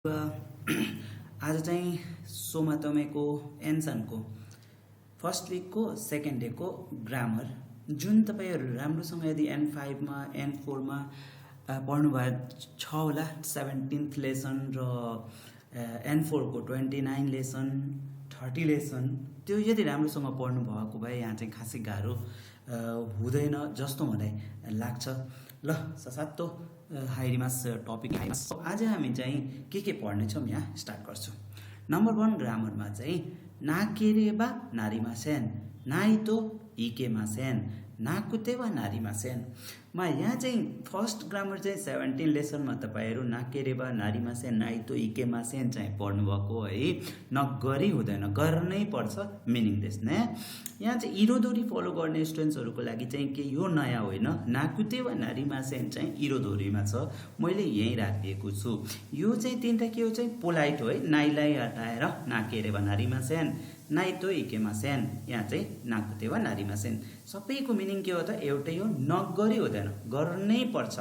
आज चाहिँ सोमा तपाईँको एन्सनको फर्स्ट विकको सेकेन्ड डेको ग्रामर जुन तपाईँहरू राम्रोसँग यदि N5 मा N4 मा पढ्नुभएको छ होला 17th लेसन र N4 को 29 लेसन 30 लेसन त्यो यदि राम्रोसँग पढ्नु भएको भए यहाँ चाहिँ खासै गाह्रो हुँदैन जस्तो मलाई लाग्छ। ल ससातो हाइरिमास टपिक आज हामी चाहिँ के पढ्नेछौँ यहाँ स्टार्ट गर्छौँ। नम्बर 1 ग्रामरमा चाहिँ नाकेरेबा नारीमासेन नाइतो इकेमासेन नाकुतेवा नारीमासेन मा यहाँ चाहिँ फर्स्ट ग्रामर चाहिँ 17 लेसनमा तपाईहरु नाकेरेबा नारीमासेन नाइतो इकेमासेन चाहिँ पढ्नु भएको है। नगरी हुँदैन, गर्नै पर्छ मिनिङ देख्ने। यहाँ चाहिँ इरोदोरी फलो गर्ने स्टुडेन्ट्सहरुको लागि चाहिँ के यो नयाँ होइन। नाकुतेवा नारीमासेन चाहिँ इरोदोरीमा छ, मैले यही राखिएको छु। यो चाहिँ तीनटा के हो चाहिँ पोलाइट हो है। नाइलाई हटाएर नाकेरेबा नारीमासेन नाइतो इकेमासेन, यहाँ चाहिँ नाकुतेवा नारीमासेन सबैको मिनिङ के हो त एउटै हो, नगरी हुँदैन, गर्नै पर्छ।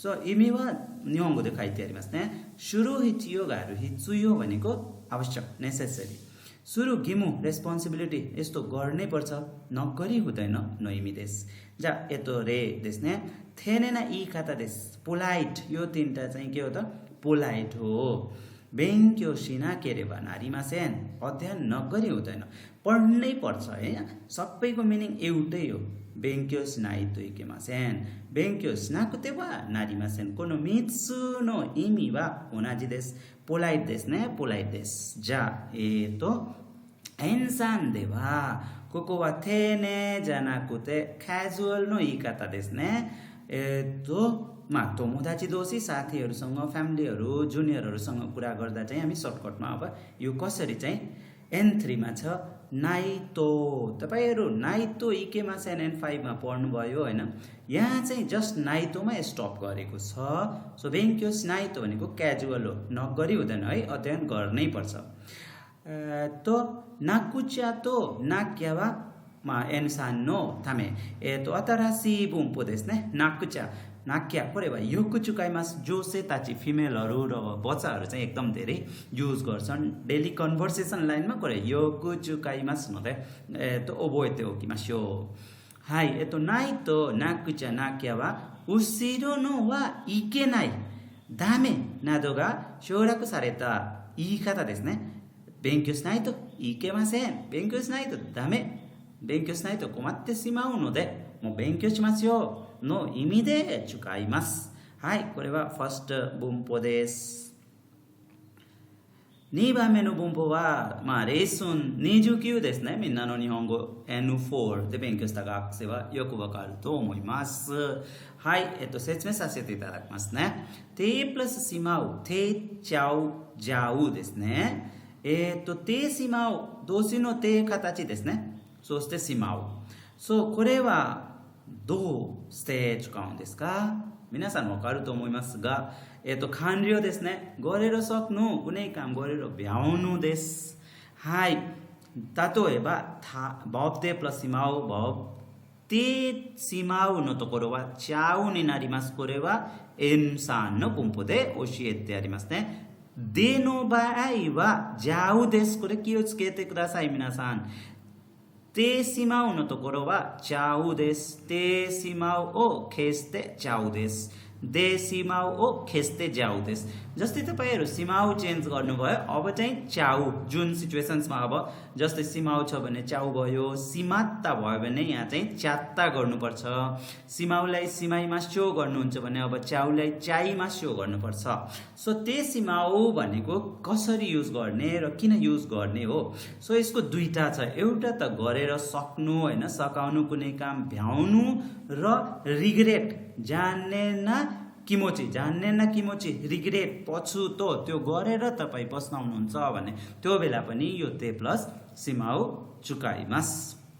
सो इमेवा निहोंगो देखाइ त्यारिमास्ने सुरु हिचियो गारु हिचुयो भनेको आवश्यक नेसेसरी। सुरु गिमु रेस्पोन्सिबिलिटी यस्तो गर्नै पर्छ, नगरी हुँदैन नइमिदेस। जा एतो रे देस्ने थेनेना इ खाता देस पोलाइट, यो तीनटा चाहिँ के हो त पोलाइट हो। बेङ्क्यो सिना केरेबा नारीमासेन अध्ययन नगरी हुँदैन, पढ्नै पर्छ है। सबैको मिनिङ एउटै हो। बेङ्क्योस नाइतो इकेमासेन बेङ्क्योस नाकुतेवा नारीमासेन कोनो मित्सु नो इमी वा ओनाजी देश पोलाइट देश ने पोलाइट देश। जा एतो एन्सान देवा कोको वा थेने जनाकुते क्याजुअल नो इकाता देश ने एतो मा तोमोदाची दोषी साथीहरुसँग फ्यामिलीहरु जुनियरहरुसँग कुरा गर्दा चाहिँ हामी सर्टकटमा अब यो कसरी चाहिँ N3 मा छ नाइतो। तपाईहरु नाइतो इकेमासेन N5 मा पढ्नु भयो हैन। यहाँ चाहिँ जस्ट नाइतोमा स्टप गरेको छ। सो बेङ्क्योस नाइतो भनेको क्याजुअल हो, नगरी हुँदैन है, अध्ययन गर्नै पर्छ। तो नाकुचातो नाक्यावा मा एन्सानो थामे एतो अतरासी बुम्पो देस्ने नाकुचा नाक्या परेवा योकुचुकाइमास जो से ताची फिमेलहरु र बच्चाहरु चाहिँ एकदम धेरै युज गर्छन् डेली कन्भर्सेसन लाइनमा करे योकुचुकाइमास नते तो ओबोएते हो किमास्यो। हाई एतो नाइतो नाकुचा नाक्यावा उसिरो नो वा इके नाइ दामे नादोगा शोराको सारेता इकाता देस्ने बेङ्क्योस नाइतो इकेमासेन बेङ्क्योस नाइतो दामे बेङ्क्योस नाइतो कोमात्ते सिमाउ नो दे मो बेङ्क्योस मास्यो नो इमिदे चुकाइमास। हाई कोरेवा फर्स्ट बुम्पो देस नि बामेनो बुम्पो वा मा रेसुन निजु क्यू देस ने मिन्ना नो निहोंगो N4 de बेङ्क्योस तागा सेवा योको वकाल तो मोइमास। हाई एतो सेचमे सासेते ताराकमास ने ते प्लस सिमाउ थे चाउ जाउ देस ने एतो ते सिमाउ दोसिनो ते काताची देस ने सोस्ते सिमाउ। सो कोरेवा दो स्टेज काउन्ट देस का मिनासान वकालु तो मोइमास गा एतो खानरियो देस ने गरेर सक्नु कुनै काम गरेर भ्याउनु देस। हाई तातो हेबा था भब दे प्लस सिमाउ भब ते सिमाउ नो तो कोरोवा चाउ नि नारीमास कोरेवा एन्सान नो पुम्पो दे ओशिएते आरिमास ने देनो बाइवा जाउ देस कोरे कियोच केते कुदासाइ मिनासान ते सिमाउ नो तो कोरोवा चाउ देस ते सिमाउ ओ खेस्ते चाउ देस दे सिमाउ ओ खेस्ते जाउ देस। जस्तै तपाईहरु सिमाउ चेन्ज गर्नुभयो अब चाहिँ चाउ जुन सिचुएसन्समा अब जस्तै सिमाउ छ भने चाउ भयो, सिमात्ता भयो भने यहाँ चाहिँ च्यात्ता गर्नुपर्छ। सिमाउलाई सिमाइमा शो गर्नुहुन्छ भने अब चाउलाई चाइमा शो गर्नुपर्छ। सो ते सिमाउ भनेको कसरी युज गर्ने र किन युज गर्ने हो। सो यसको दुईटा छ, एउटा त गरेर सक्नु हैन, सकाउनु कुनै काम भ्याउनु र रिग्रेट जान्ने न किमोची रिग्रेट पछुतो त्यो गरेर तपाई पस्नाउनुहुन्छ भने त्यो बेला पनि यो ते प्लस सिमाउ चुकाइमास।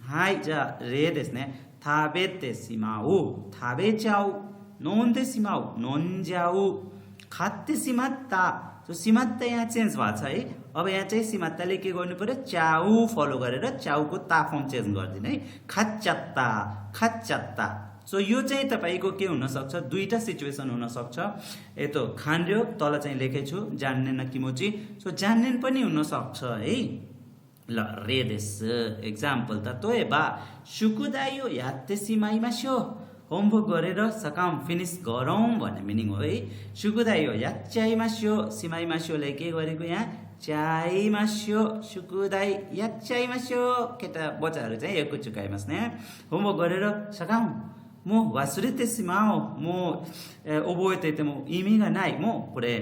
हाई जा रे देस्ने थाबेते सिमाउ थाबे चाउ नोन्ते सिमाउ नोन्जाउ खाते सिमात्ता। सो सिमात्ता यहाँ चेन्ज भएको छ है। अब यहाँ चाहिँ सिमात्ताले के गर्नु पर्यो चाउ फलो गरेर चाउको ता फर्म चेन्ज गर्दिन है। खाच्चात्ता खाच्चात्ता सो यो चाहिँ तपाईको के हुन सक्छ दुईटा सिचुएसन हुन सक्छ यतो खान्र्यो तल चाहिँ लेखेछु जान्नेन किमोची सो जान्नेन पनि हुन सक्छ है ल रे देस एक्जाम्पल त तोए बा सुकुदायो याते सिमाइमास्यो होमवर्क गरेर सकाम फिनिश गरौँ भन्ने मिनिङ हो है सुकुदायो याच्चाइमास्यो सिमाइमास्योलाई के गरेको यहाँ चाइमास्यो सुकुदाइ याच्चाइमास्यो केटा बच्चाहरू चाहिँ यो कुचुकाइमास् ने होमवर्क गरेर सकाम मो वासुरेते सिमाओ मो ओबोएते मो इमिगा नाइ मो पुरे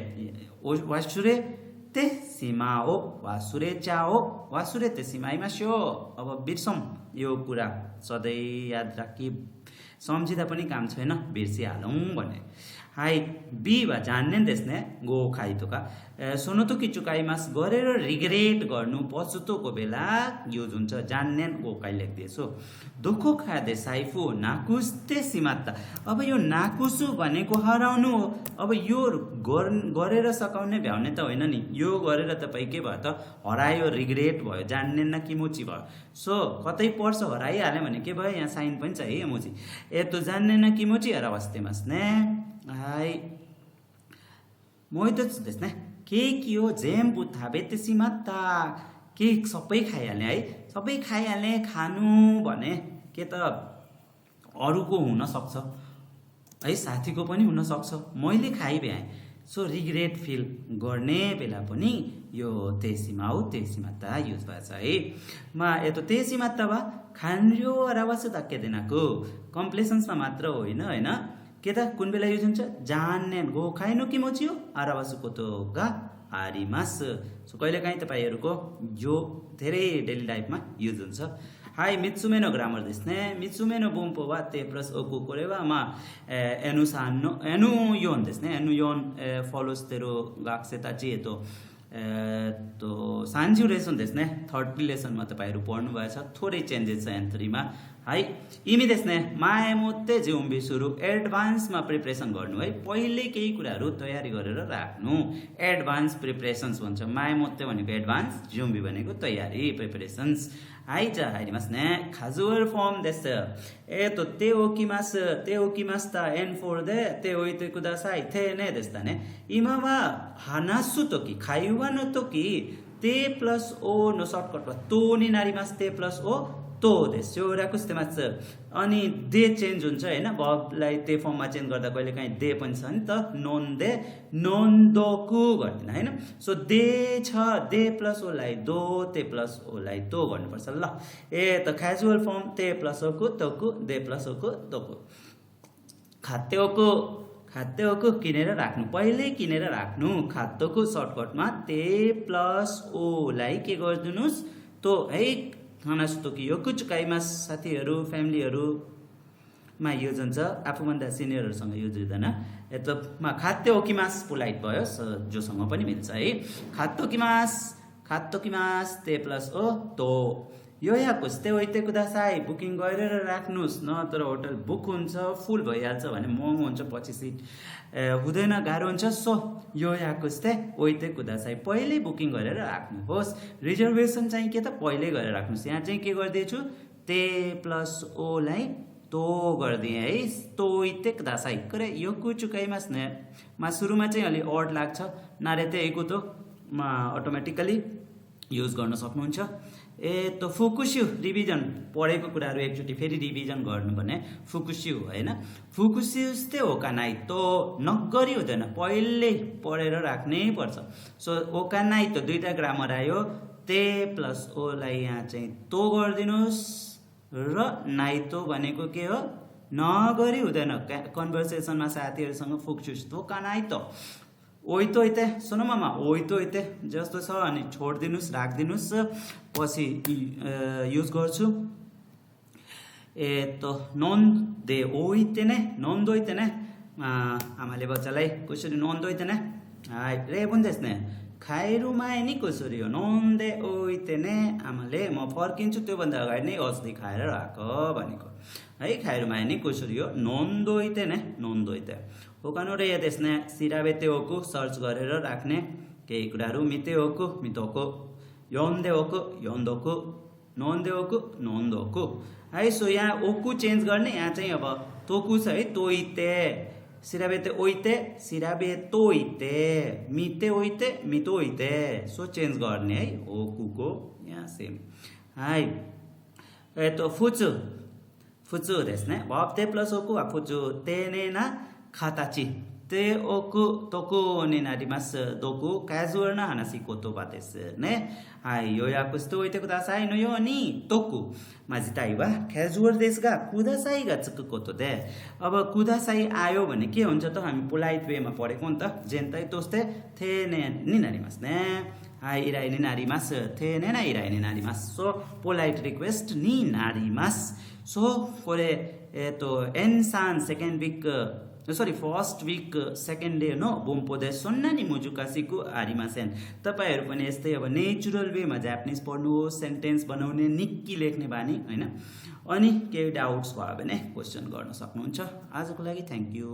वासुरेते सिमाओ वासुरे चाओ वासुरेते सिमाइमास्यो अब बिर्सौँ यो कुरा सधैँ याद राखी सम्झिँदा पनि काम छैन बिर्सिहालौँ भन्ने हाई बी वा जान्ने देख्ने गो खाइतोका सोनोतो किचुकाइमास गरेर रिग्रेट गर्नु पछुतोको बेला युज हुन्छ जान्ने गो खाइ लेख्दैछु दुखो खादे साइफु नाकुस्ते सिमात्ता अब यो नाकुसु भनेको हराउनु हो अब यो गरेर सकाउने भ्याउने त होइन नि यो गरेर तपाईँ के भयो त हरायो रिग्रेट भयो जान्ने न किमोची भयो सो कतै पर्छ हराइहाल्यो भने के भयो यहाँ साइन पनि छ है एमोजी यतो जान्ने न किमोची हरावास्तेमास ने हाई मोइतो देख्ने के कियो जेम बुथाबे त्यसै मात्ता के सबै खाइहाल्ने है सबै खाइहाल्ने खानु भने के त अरूको हुन सक्छ है साथीको पनि हुन सक्छ मैले खाइभ्याएँ सो रिग्रेट फिल गर्ने बेला पनि यो तेसीमा हो तेसीमात्ता युज भएको छ है मा यतो तेसीमात्ता वा खान्र्यो अरावास ताक्केदेनाको कम्प्लेसन्समा मात्र होइन होइन के त कुन बेला युज हुन्छ जान्ने गो खाइनु कि मोचियो आरावासुको तो गा आरिमास सो कहिलेकाहीँ तपाईँहरूको यो धेरै डेली लाइफमा युज हुन्छ हाई मित्सुमेनो ग्रामर देख्ने मित्सुमेनो बुम्पो वा ते प्लस ओकु कोरेवामा एनुसानो एनु योन देख्ने एनु योन फलोस तेरो गाक्सेता चाहिँ तो सान्ज्यू लेसन देख्ने 30 लेसनमा तपाईँहरू पढ्नु भएछ थोरै चेन्जेस छ एन्थ्रीमा हाई इमी देख्ने माया मोत्ते जिउम्बी सुरु एडभान्समा प्रिपरेसन गर्नु है पहिले केही कुराहरू तयारी गरेर राख्नु एडभान्स प्रिपरेसन्स भन्छ माया मोत्ते भनेको एडभान्स जिउम्बी भनेको तयारी प्रिपरेसन्स आइज हाइरिमास ने खाजुअर फर्म देश ए तो ते ओकिमास त एन फोर दे ते ओइते कुदासाई थे ने देस्ता ने इमावा हानासु तो कि खाइवा न तो कि ते प्लस ओ नो सर्टकट वा तो नि नारीमास ते प्लस ओ तो देस्यो राकुस्तेमास अनि दे चेन्ज हुन्छ हैन भबलाई ते फर्ममा चेन्ज गर्दा कहिले काहीँ दे पनि छ नि त नोन दे नोन दोकु गर्दिन हैन सो दे छ दे प्लस ओ लाई दो ते प्लस ओ लाई तो गर्नुपर्छ ल ए त क्याजुअल फर्म ते प्लस ओ को तोकु दे प्लस ओ को तोकु खाद्यको किनेर राख्नु पहिले किनेर राख्नु खाद्यको सर्टकटमा ते प्लस ओ लाई के गर्दिनुस् तो है खानासुतो कि यो कुचुकाइमा साथीहरू फ्यामिलीहरूमा युज हुन्छ आफूभन्दा सिनियरहरूसँग युज हुँदैन यतोमा खाद्य ओकिमास पोलाइट भयो जोसँग पनि मिल्छ है खाद्योकिमास ते प्लस ओ तो यो या कुस्ते ओइते कुदासाई बुकिङ गरेर राख्नुस् न तर होटल बुक हुन्छ फुल भइहाल्छ भने महँगो हुन्छ पछि सिट हुँदैन गाह्रो हुन्छ सो यो या कुस्ते ओइते कुदासाई पहिले बुकिङ गरेर राख्नुहोस् रिजर्भेसन चाहिँ के त पहिले गरेर राख्नुहोस् यहाँ चाहिँ के गर्दैछु ते प्लस ओ लाई तो गरिदिएँ है तोइते कुदासाई करे यो कुचुकाइमास ने मा सुरुमा चाहिँ अलि अड लाग्छ नारेते एको तो मा अटोमेटिकली युज गर्न सक्नुहुन्छ ए तो फुकुस्यु रिभिजन पढेको कुराहरू एकचोटि फेरि रिभिजन गर्नु भने फुकुस्यु हैन फुकुस्युस्ते ओकानाइ तो नगरी हुँदैन पहिले पढेर राख्नै पर्छ सो ओकानाइ त दुईटा ग्रामर आयो ते प्लस ओ लाई यहाँ चाहिँ तो गरिदिनुस् र नाइतो भनेको के हो नगरी हुँदैन कन्भर्सेसनमा साथीहरूसँग फुकुस्यु तो कानाइ त ओइतो इते सुन मामा ओइतो इते जस्तो छ अनि छोड्दिनुस् राख्दिनुस् पछि युज गर्छु ए तो नोन दे ओइते ने नोन दोइते ने आमाले बच्चालाई कसरी नोन दोइते ने हाय रे बुन्देस ने खाइरुमाए नि कसरी हो नोन दे ओइते ने आमाले म फर्किन्छु त्यो भन्दा अगाडि नै अस्ति खाएर राख भनेको है खाइरुमाए नि कसरी हो नोन दोइते ने नोन दोइते ओकानोरे यदेस्ने सिराबेते ओकु सर्च गरेर राख्ने केही कुराहरू मिते ओकु मितोको योन्दे ओकु नोन्दे ओकु है सो यहाँ ओकु चेन्ज गर्ने यहाँ चाहिँ अब तोकु छ है तोइते सिराबेते ओइते सिराबेतोइते मिते ओइते मितोइते सो चेन्ज गर्ने है ओकुको यहाँ सेम हाई फुचु फुचु ですね verb で plus オクはフチュ丁寧な形でおくとくになりますどくカジュアルな話し言葉ですねはい予約しておいてくださいのようにとく自体はカジュアルですがくださいがつくことでअबくださいआयो भने के हुन्छ त हामी पोलाइट वेमा पढेको नि त全体として丁寧になりますねはい依頼になります丁寧な依頼になります So polite request になります So これN3 second week sorry first week second day の文法でそんなに難しくありませんतपाईहरु पनि यस्तै अब नेचुरल वेमा जापानिज पढ्नुहोस् सेन्टेन्स बनाउने निक्की लेख्ने बानी हैन अनि केही डाउट्स भयो भने क्वेशन गर्न सक्नुहुन्छ आजको लागि थ्यांक यू